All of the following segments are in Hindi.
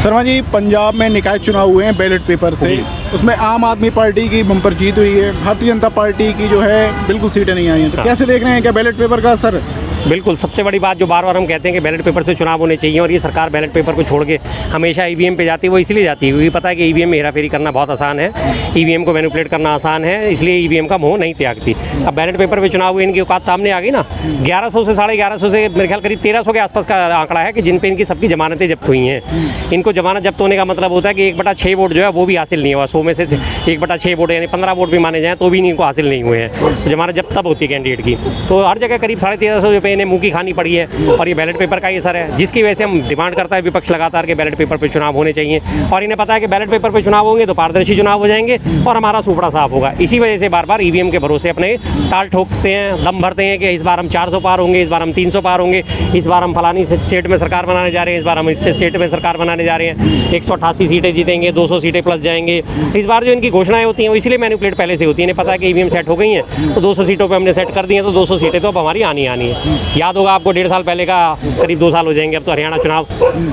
शर्मा जी, पंजाब में निकाय चुनाव हुए हैं बैलेट पेपर से, उसमें आम आदमी पार्टी की बम्पर जीत हुई है, भारतीय जनता पार्टी की जो है बिल्कुल सीटें नहीं आई हैं। तो कैसे देख रहे हैं, क्या बैलेट पेपर का असर? बिल्कुल, सबसे बड़ी बात जो बार बार हम कहते हैं कि बैलेट पेपर से चुनाव होने चाहिए, और ये सरकार बैलेट पेपर को छोड़ के हमेशा ईवीएम पे जाती है। वो इसलिए जाती है क्योंकि पता है कि ईवीएम में हेराफेरी करना बहुत आसान है, ईवीएम को मैनिपुलेट करना आसान है, इसलिए ईवीएम का मोह नहीं त्यागती। अब बैलेट पेपर पे चुनाव हुए, इनकी औकात सामने आ गई ना। 1100 से 1150 से मेरे ख्याल करीब 1300 के आसपास का आंकड़ा है कि जिन पे इनकी सबकी जमानतें जब्त हुई हैं। इनको जमानत जब्त होने का मतलब होता है कि 1/6 वोट जो है वो भी हासिल नहीं हुआ। 100 में से 1/6 वोट यानी 15 वोट भी माने जाएँ तो भी इनको हासिल नहीं हुए हैं। जमानत जब्त तब होती है कैंडिडेट की। तो हर जगह करीब 1350 रुपये इन्हें मुँह की खानी पड़ी है, और ये बैलेट पेपर का ही असर है, जिसकी वजह से हम डिमांड करता है विपक्ष लगातार के बैलेट पेपर पे चुनाव होने चाहिए। और इन्हें पता है कि बैलेट पेपर पे चुनाव होंगे तो पारदर्शी चुनाव हो जाएंगे और हमारा सुपड़ा साफ होगा। इसी वजह से बार बार ईवीएम के भरोसे अपने ताल ठोकते हैं, दम भरते हैं कि इस बार हम 400 पार होंगे, इस बार हम 300 पार होंगे, इस बार हम फलानी स्टेट में सरकार बनाने जा रहे हैं, इस बार हम इस स्टेट में सरकार बनाने जा रहे हैं, 188 सीटें जीतेंगे, 200 सीटें प्लस जाएंगे। इस बार जो इनकी घोषणाएं होती हैं वो इसलिए मैनिपुलेट पहले से होती है। इन्हें पता है कि ईवीएम सेट हो गई हैं तो 200 सीटों पर हमने सेट कर दी है, तो 200 सीटें तो अब हमारी आनी है। याद होगा आपको 1.5 साल पहले का, करीब 2 साल हो जाएंगे अब तो, हरियाणा चुनाव,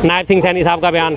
नायब सिंह सैनी साहब का बयान,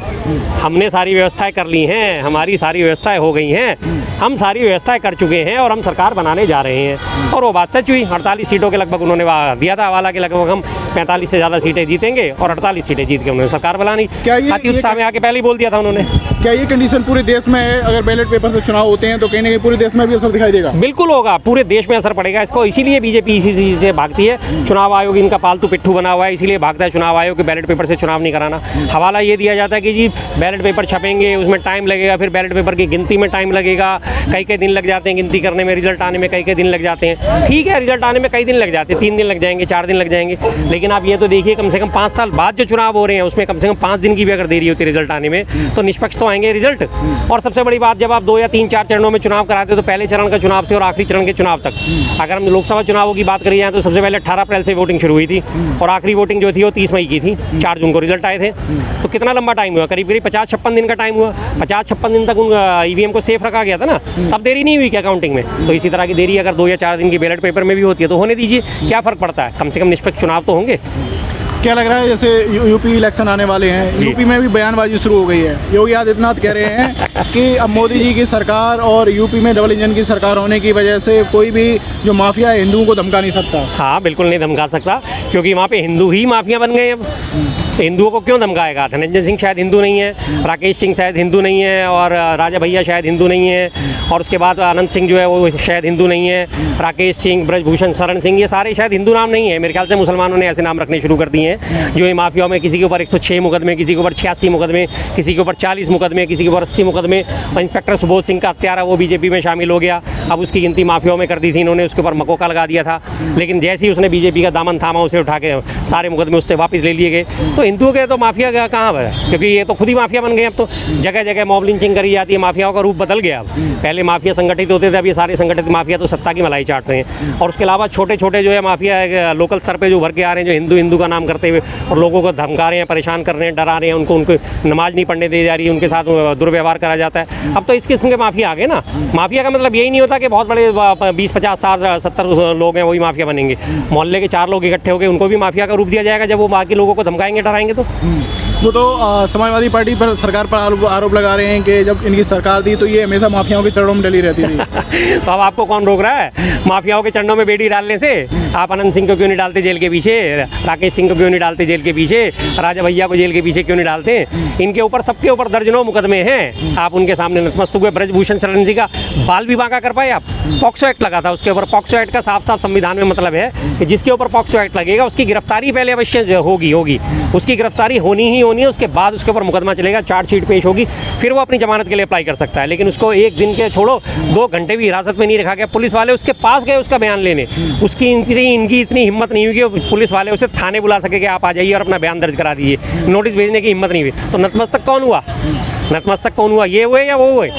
हमने सारी व्यवस्थाएं कर ली हैं, हमारी सारी व्यवस्थाएं हो गई हैं, हम सारी व्यवस्थाएं कर चुके हैं और हम सरकार बनाने जा रहे हैं। और वो बात सच हुई। 48 सीटों के लगभग उन्होंने दिया था हवाला के, लगभग हम 45 से ज़्यादा सीटें जीतेंगे, और 48 सीटें जीत के उन्होंने सरकार बनानी। अति उत्साह में आके पहले ही बोल दिया था उन्होंने। क्या ये कंडीशन पूरे देश में है? अगर बैलेट पेपर से चुनाव होते हैं तो कहीं ना कहीं पूरे देश में भी असर दिखाई देगा? बिल्कुल होगा, पूरे देश में असर पड़ेगा इसको। इसीलिए बीजेपी इसी चीज़ से भागती है। चुनाव आयोग इनका पालतू पिट्ठू बना हुआ है, इसीलिए भागता है चुनाव आयोग के बैलेट पेपर से चुनाव नहीं कराना। हवाला ये दिया जाता है कि जी बैलेट पेपर छपेंगे, उसमें टाइम लगेगा, फिर बैलेट पेपर की गिनती में टाइम लगेगा, कई दिन लग जाते हैं गिनती करने में, रिजल्ट आने में कई दिन लग जाते हैं। ठीक है, रिजल्ट आने में कई दिन लग जाते हैं, 3 दिन लग जाएंगे, 4 दिन लग जाएंगे, लेकिन आप ये तो देखिए कम से कम 5 साल बाद जो चुनाव हो रहे हैं उसमें कम से कम 5 दिन की भी अगर देरी होती है रिजल्ट आने में तो निष्पक्ष तो आएंगे रिजल्ट। और सबसे बड़ी बात, जब आप 2 या 3 4 चरणों में चुनाव कराते हो तो पहले चरण का चुनाव से और आखिरी चरण के चुनाव तक, अगर हम लोकसभा चुनावों की बात करी जाए तो सबसे पहले 18 अप्रैल से वोटिंग शुरू हुई थी और आखिरी वोटिंग जो थी वो 30 मई की थी, 4 जून को रिजल्ट आए थे। तो कितना लंबा टाइम हुआ, करीब 50-56 दिन का टाइम हुआ। 50-56 दिन तक उन ईवीएम को सेफ रखा गया था ना, तब देरी नहीं हुई क्या काउंटिंग में? तो इसी तरह की देरी अगर 2 या 4 दिन की बैलेट पेपर में भी होती है तो होने दीजिए, क्या फ़र्क पड़ता है? कम से कम निष्पक्ष चुनाव तो होंगे। क्या लग रहा है, जैसे यूपी इलेक्शन आने वाले हैं, यूपी में भी बयानबाजी शुरू हो गई है। योगी आदित्यनाथ कह रहे हैं कि अब मोदी जी की सरकार और यूपी में डबल इंजन की सरकार होने की वजह से कोई भी जो माफिया है हिंदुओं को धमका नहीं सकता। हाँ, बिल्कुल नहीं धमका सकता, क्योंकि वहाँ पे हिंदू ही माफिया बन गए। अब हिंदुओं को क्यों धमकाएगा? धनंजय सिंह शायद हिंदू नहीं है, राकेश सिंह शायद हिंदू नहीं है, और राजा भैया शायद हिंदू नहीं है, और उसके बाद अनंत सिंह जो है वो शायद हिंदू नहीं है, राकेश सिंह, ब्रजभूषण शरण सिंह, ये सारे शायद हिंदू नाम नहीं है। मेरे ख्याल से मुसलमानों ने ऐसे नाम रखने शुरू कर दिए हैं जो ये माफियाओं में, किसी के ऊपर 106 मुकदमे, किसी के ऊपर 86 मुकदमे, किसी के ऊपर 40 मुकदमे, किसी के ऊपर 80 मुकदमे। और इंस्पेक्टर सुबोध सिंह का हत्यारा वो बीजेपी में शामिल हो गया, अब उसकी गिनती माफियाओं में कर दी थी इन्होंने, उसके ऊपर मकोका लगा दिया था, लेकिन जैसे ही उसने बीजेपी का दामन थामा उसे उठा के सारे मुकदमे उससे वापस ले लिए गए। तो हिंदुओं के तो माफिया कहाँ है, क्योंकि ये तो खुद ही माफिया बन गए। अब तो जगह जगह मॉब लिंचिंग करी जाती है, माफियाओं का रूप बदल गया। अब पहले माफिया संगठित होते थे, अब ये सारे संगठित माफिया तो सत्ता की मलाई चाट रहे हैं। और उसके अलावा छोटे छोटे जो है माफिया लोकल स्तर पे जो भर के आ रहे हैं, जो हिंदू हिंदू का नाम करते हुए और लोगों को धमका रहे हैं, परेशान कर रहे हैं, डरा रहे हैं, उनको नमाज नहीं पढ़ने दी जा रही है, उनके साथ दुर्व्यवहार करा जाता है। अब तो इस किस्म के माफिया आ गए ना। माफिया का मतलब यही नहीं होता कि बहुत बड़े 20, 50, 60, 70 लोग हैं वही माफिया बनेंगे। मोहल्ले के 4 लोग इकट्ठे हो गए, उनको भी माफिया का रूप दिया जाएगा जब वो बाकी लोगों को धमकाएंगे, डराएंगे। तो वो तो समाजवादी पार्टी पर सरकार पर आरोप लगा रहे हैं कि जब इनकी सरकार थी तो ये हमेशा माफियाओं के चरणों में डली रहती थी। तो अब आपको कौन रोक रहा है माफियाओं के चरणों में बेड़ी डालने से? आप अनंत सिंह को क्यों नहीं डालते जेल के पीछे, राकेश सिंह को क्यों नहीं डालते जेल के पीछे, राजा भैया को जेल के पीछे क्यों नहीं डालते? इनके ऊपर, सबके ऊपर दर्जनों मुकदमे हैं, आप उनके सामने नतमस्तक हुए। ब्रजभूषण शरण जी का बाल भी बांका कर पाए आप? पॉक्सो एक्ट लगा था उसके ऊपर। पॉक्सो एक्ट का साफ साफ संविधान में मतलब है कि जिसके ऊपर पॉक्सो एक्ट लगेगा उसकी गिरफ्तारी पहले अवश्य होगी, उसकी गिरफ्तारी होनी ही होनी है, उसके बाद उसके ऊपर मुकदमा चलेगा, चार्जशीट पेश होगी, फिर वो अपनी जमानत के लिए अप्लाई कर सकता है। लेकिन उसको 1 दिन के छोड़ो 2 घंटे भी हिरासत में नहीं रखा गया। पुलिस वाले उसके पास गए उसका बयान लेने, इनकी इतनी हिम्मत नहीं हुई कि पुलिस वाले उसे थाने बुला सके कि आप आ जाइए और अपना बयान दर्ज करा दीजिए। नोटिस भेजने की हिम्मत नहीं हुई। तो नतमस्तक कौन हुआ? नतमस्तक कौन हुआ? ये हुए या वो हुए?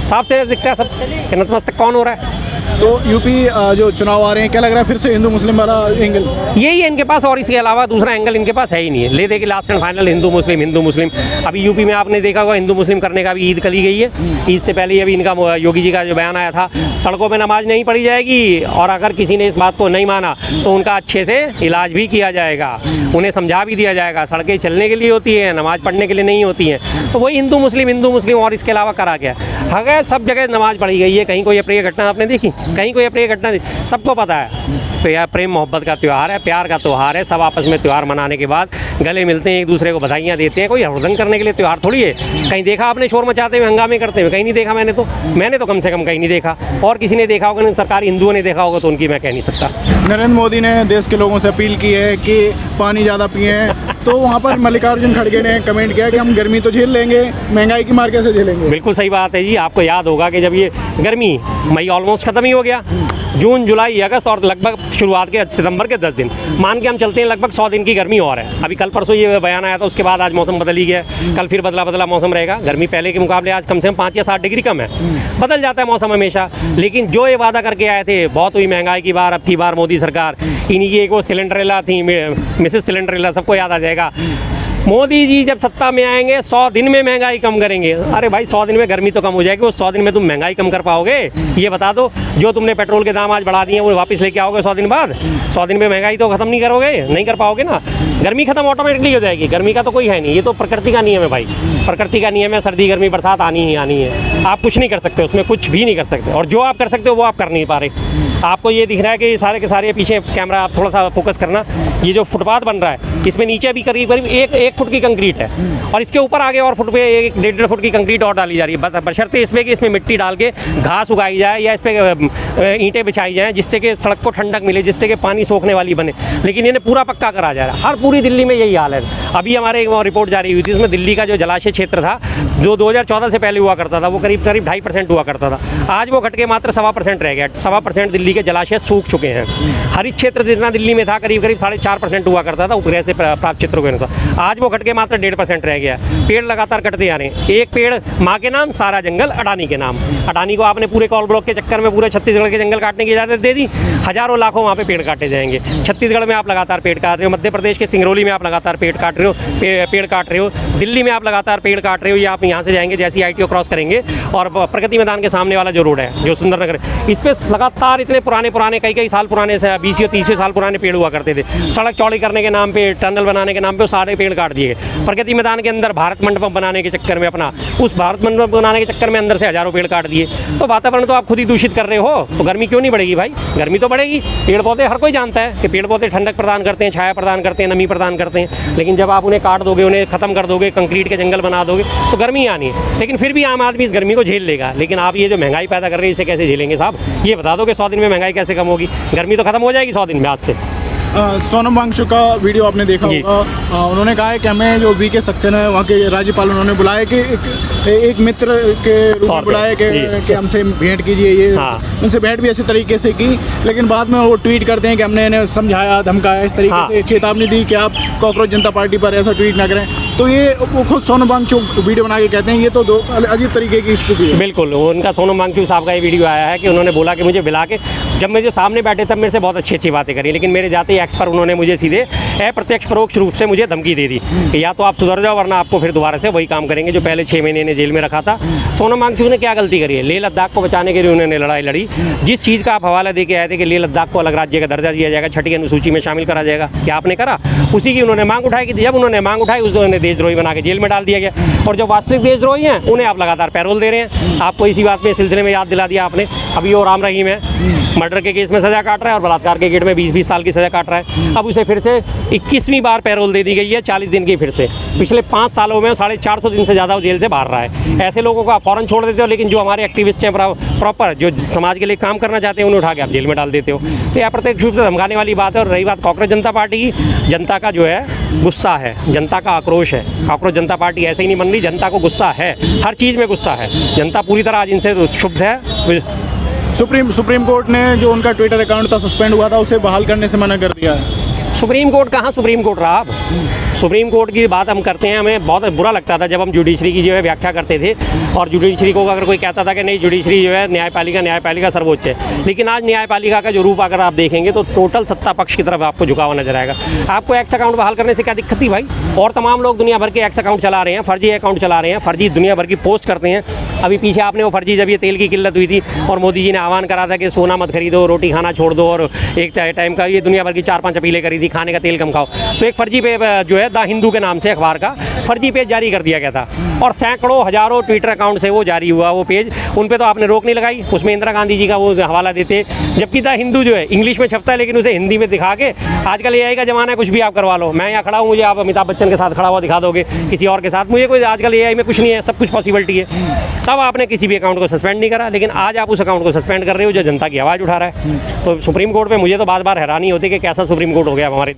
साफ तेज दिखता है सब कि नतमस्तक कौन हो रहा है। तो यूपी जो चुनाव आ रहे हैं, क्या लग रहा है फिर से हिंदू मुस्लिम वाला एंगल? यही है इनके पास, और इसके अलावा दूसरा एंगल इनके पास है ही नहीं है। ले दे के लास्ट एंड फाइनल हिंदू मुस्लिम, हिंदू मुस्लिम। अभी यूपी में आपने देखा होगा हिंदू मुस्लिम करने का भी ईद कली गई है। ईद से पहले अभी इनका योगी जी का जो बयान आया था, सड़कों पर नमाज नहीं पढ़ी जाएगी, और अगर किसी ने इस बात को नहीं माना तो उनका अच्छे से इलाज भी किया जाएगा, उन्हें समझा भी दिया जाएगा। सड़कें चलने के लिए होती हैं, नमाज पढ़ने के लिए नहीं होती हैं। तो वही हिंदू मुस्लिम, और इसके अलावा करा क्या? अगर सब जगह नमाज पढ़ी गई है, कहीं कोई अप्रिय घटना आपने देखी? कहीं कोई अप्रिय घटना देखी? सबको पता है तो यह प्रेम मोहब्बत का त्यौहार है, प्यार का त्यौहार है। सब आपस में त्यौहार मनाने के बाद गले मिलते हैं, एक दूसरे को बधाइयाँ देते हैं। कोई हड़दंग करने के लिए त्यौहार थोड़ी है। कहीं देखा आपने शोर मचाते हुए, हंगामे करते हुए? कहीं नहीं देखा मैंने तो कम से कम कहीं नहीं देखा। और किसी ने देखा होगा नहीं, सरकारी हिंदुओं ने देखा होगा तो उनकी मैं कह नहीं सकता। नरेंद्र मोदी ने देश के लोगों से अपील की है कि पानी ज़्यादा पिए, तो वहाँ पर मल्लिकार्जुन खड़गे ने कमेंट किया कि हम गर्मी तो झेल लेंगे, महंगाई की मार कैसे झेलेंगे? बिल्कुल सही बात है जी। आपको याद होगा कि जब ये गर्मी, मई ऑलमोस्ट ख़त्म ही हो गया, जून जुलाई अगस्त और लगभग शुरुआत के सितंबर के 10 दिन मान के हम चलते हैं, लगभग 100 दिन की गर्मी और है। अभी कल परसों ये बयान आया था, उसके बाद आज मौसम बदल ही गया। कल फिर बदला मौसम रहेगा। गर्मी पहले के मुकाबले आज कम से कम 5 या 7 डिग्री कम है। बदल जाता है मौसम हमेशा, लेकिन जो ये वादा करके आए थे, बहुत हुई महंगाई की बार, अब की बार मोदी सरकार। इन्हीं की एक वो सिलेंडरेला थी, मिसेस सिलेंडरेला, सबको याद आ जाएगा। मोदी जी जब सत्ता में आएंगे 100 दिन में महंगाई कम करेंगे। अरे भाई 100 दिन में गर्मी तो कम हो जाएगी, वो 100 दिन में तुम महंगाई कम कर पाओगे? ये बता दो। जो तुमने पेट्रोल के दाम आज बढ़ा दिए वो वापस लेके आओगे 100 दिन बाद? 100 दिन में महंगाई तो खत्म नहीं करोगे, नहीं कर पाओगे ना। गर्मी खत्म ऑटोमेटिकली हो जाएगी। गर्मी का तो कोई है नहीं, ये तो प्रकृति का नियम है भाई। प्रकृति का नियम है, सर्दी गर्मी बरसात आनी ही आनी है। आप कुछ नहीं कर सकते, उसमें कुछ भी नहीं कर सकते। और जो आप कर सकते हो वो आप कर नहीं पा रहे। आपको ये दिख रहा है कि सारे के सारे, पीछे कैमरा आप थोड़ा सा फोकस करना, ये जो फुटपाथ बन रहा है इसमें नीचे भी करीब एक फुट की कंक्रीट है, और इसके ऊपर आगे और फुट पे 1.5 फुट की कंक्रीट और डाली जा रही है। बशर्ते इसमें कि इसमें मिट्टी डाल के घास उगाई जाए या इस पर ईंटें बिछाई जाएँ, जिससे कि सड़क को ठंडक मिले, जिससे कि पानी सोखने वाली बने। लेकिन इन्हें पूरा पक्का करा जा रहा है। हर पूरी दिल्ली में यही हाल है। अभी हमारे एक रिपोर्ट जारी हुई थी, उसमें दिल्ली का जो जलाशय क्षेत्र था, जो 2014 से पहले हुआ करता था, वो करीब 2.5% हुआ करता था। आज वो घट के मात्र 1.25% रह गया। 1.25% दिल्ली के जलाशय सूख चुके हैं। हरित क्षेत्र जितना दिल्ली में था, करीब 4.5% हुआ करता था उपग्रह से प्राप्त चित्रों के अनुसार। आज वो घट के मात्र 1.5% रह गया। पेड़ लगातार कटते आ रहे हैं। एक पेड़ माँ के नाम, सारा जंगल अडानी के नाम। अडानी को आपने पूरे कॉल ब्लॉक के चक्कर में पूरे छत्तीसगढ़ के जंगल काटने की इजाज़त दे दी। हजारों लाखों वहाँ पे पेड़ काटे जाएंगे। छत्तीसगढ़ में आप लगातार पेड़ काट रहे हो, मध्य प्रदेश के सिंगरौली में आप लगातार पेड़ काट रहे हो, दिल्ली में आप लगातार पेड़ काट रहे हो। या आप यहाँ से जाएंगे, जैसे ITO क्रॉस करेंगे और प्रगति मैदान के सामने वाला जो रोड है, जो सुंदरनगर, इस पर लगातार इतने पुराने कई साल पुराने से 20 या 30 साल पुराने पेड़ हुआ करते थे। सड़क चौड़ी करने के नाम पे, टनल बनाने के नाम पे सारे पेड़ काट दिए गए। प्रगति मैदान के अंदर भारत मंडपम बनाने के चक्कर में, अपना उस भारत मंडपम बनाने के चक्कर में अंदर से हजारों पेड़ काट दिए। तो वातावरण तो आप खुद ही दूषित कर रहे हो, तो गर्मी क्यों नहीं बढ़ेगी भाई? गर्मी तो बढ़ेगी। पेड़ पौधे, हर कोई जानता है कि पेड़ पौधे ठंडक प्रदान करते हैं, छाया प्रदान करते हैं, नमी प्रदान करते हैं। लेकिन जब आप उन्हें काट दोगे, उन्हें खत्म कर दोगे, कंक्रीट के जंगल बना दोगे, तो गर्मी आनी है। लेकिन फिर भी आम आदमी इस गर्मी को झेल लेगा। लेकिन आप ये जो महंगाई पैदा कर रहे हैं, इसे कैसे झेलेंगे साहब? ये बता दो कि 100 दिन में महंगाई कैसे कम होगी? गर्मी तो खत्म हो जाएगी 100 दिन में आज से। सोनम वांगचुक का वीडियो आपने देखा होगा। उन्होंने कहा है कि हमें जो वीके सेक्शन है वहाँ के राज्यपाल उन्होंने बुलाया कि एक मित्र के रूप में बुलाया कि हमसे भेंट कीजिए। ये उनसे भेंट भी अच्छे तरीके से की, लेकिन बाद में वो ट्वीट करते हैं कि हमने इन्हें समझाया, धमकाया, इस तरीके से चेतावनी दी कि आप कॉकरोच जनता पार्टी पर ऐसा ट्वीट ना करें। तो ये वो खुद सोनम वांगचुक वीडियो बना के कहते हैं ये तो दो अजीब तरीके की स्थिति है। बिल्कुल, उनका सोनम वांगचुक साहब का ये वीडियो आया है कि उन्होंने बोला कि मुझे बुला के, जब मुझे सामने बैठे तब मेरे से बहुत अच्छी बातें करी, लेकिन मेरे जाते ही एक्स पर उन्होंने मुझे सीधे अप्रत्यक्ष परोक्ष रूप से मुझे धमकी दे दी कि या तो आप सुधर जाओ, वरना आपको फिर दोबारा से वही काम करेंगे जो पहले 6 महीने ने जेल में रखा था। सोनम वांगचुक ने क्या गलती करी है? लेह लद्दाख को बचाने के लिए उन्होंने लड़ाई लड़ी। जिस चीज़ का आप हवाला दे के आए थे कि लेह लद्दाख को अलग राज्य का दर्जा दिया जाएगा, 6ठी अनुसूची में शामिल करा जाएगा, क्या आपने करा? उसी की उन्होंने मांग उठाई कि जब उन्होंने मांग उठाई, उन्हें देशद्रोही बना के जेल में डाल दिया गया। और जो वास्तविक देशद्रोही हैं उन्हें आप लगातार पैरोल दे रहे हैं। आपको इसी बात में सिलसिले में याद दिला दिया आपने। अभी वो राम रहीम है, मर्डर के केस में सजा काट रहा है और बलात्कार के केस में 20-20 साल की सजा काट रहा है। अब उसे फिर से 21वीं बार पैरोल दे दी गई है, 40 दिन की फिर से। पिछले 5 सालों में 450 दिन से ज़्यादा वो जेल से बाहर रहा है। ऐसे लोगों को आप फ़ौरन छोड़ देते हो, लेकिन जो हमारे एक्टिविस्ट हैं प्रॉपर, जो समाज के लिए काम करना चाहते हैं, उन्हें उठा के आप जेल में डाल देते हो। तो यह अप्रत्यक्ष रूप से धमकाने वाली बात है। और रही बात कांग्रेस जनता पार्टी की, जनता का जो है गुस्सा है, जनता का आक्रोश है। कांग्रेस जनता पार्टी ऐसे ही नहीं बन रही, जनता को गुस्सा है, हर चीज़ में गुस्सा है। जनता पूरी तरह आज इनसे क्षुब्ध है। सुप्रीम कोर्ट ने जो उनका ट्विटर अकाउंट था सस्पेंड हुआ था, उसे बहाल करने से मना कर दिया है। सुप्रीम कोर्ट कहाँ सुप्रीम कोर्ट रहा? अब सुप्रीम कोर्ट की बात हम करते हैं, हमें बहुत बुरा लगता था जब हम जुडिशरी की जो है व्याख्या करते थे, और जुडिशरी को अगर कोई कहता था कि नहीं जुडिशरी जो है न्यायपालिका सर्वोच्च है। लेकिन आज न्यायपालिका का जो रूप अगर आप देखेंगे तो टोटल सत्ता पक्ष की तरफ आपको झुकाव नजर आएगा। आपको एक्स अकाउंट बहाल करने से क्या दिक्कत थी भाई? और तमाम लोग दुनिया भर के एक्स अकाउंट चला रहे हैं, फर्जी अकाउंट चला रहे हैं, फर्जी दुनिया भर की पोस्ट करते हैं। अभी पीछे आपने वो फर्जी, जब ये तेल की किल्लत हुई थी और मोदी जी ने आह्वान करा था कि सोना मत खरीदो, रोटी खाना छोड़ दो, और एक टाइम का ये दुनिया भर की 4-5 अपीलें करी थी, खाने का तेल कम खाओ। तो एक फर्जी पे जो है द हिंदू के नाम से अखबार का फर्जी पेज जारी कर दिया गया था, और सैकड़ों हजारों ट्विटर अकाउंट से वो जारी हुआ वो पेज। उन पे तो आपने रोक नहीं लगाई, उसमें इंदिरा गांधी जी का वो हवाला देते, जबकि द हिंदू जो है इंग्लिश में छपता है लेकिन उसे हिंदी में दिखा के, आजकल एआई का जमाना है, कुछ भी आप करवा लो। मैं यहाँ खड़ा हूँ, मुझे आप अमिताभ बच्चन के साथ खड़ा हुआ दिखा दोगे, किसी और के साथ, मुझे कोई आजकल एआई में कुछ नहीं है, सब कुछ पॉसिबिलिटी है। तब आपने किसी भी अकाउंट को सस्पेंड नहीं करा, लेकिन आज आप उस अकाउंट को सस्पेंड कर रहे हो जो जनता की आवाज़ उठा रहा है। तो सुप्रीम कोर्ट पे मुझे तो बार बार हैरानी होती है कि कैसा सुप्रीम कोर्ट हो गया हमारे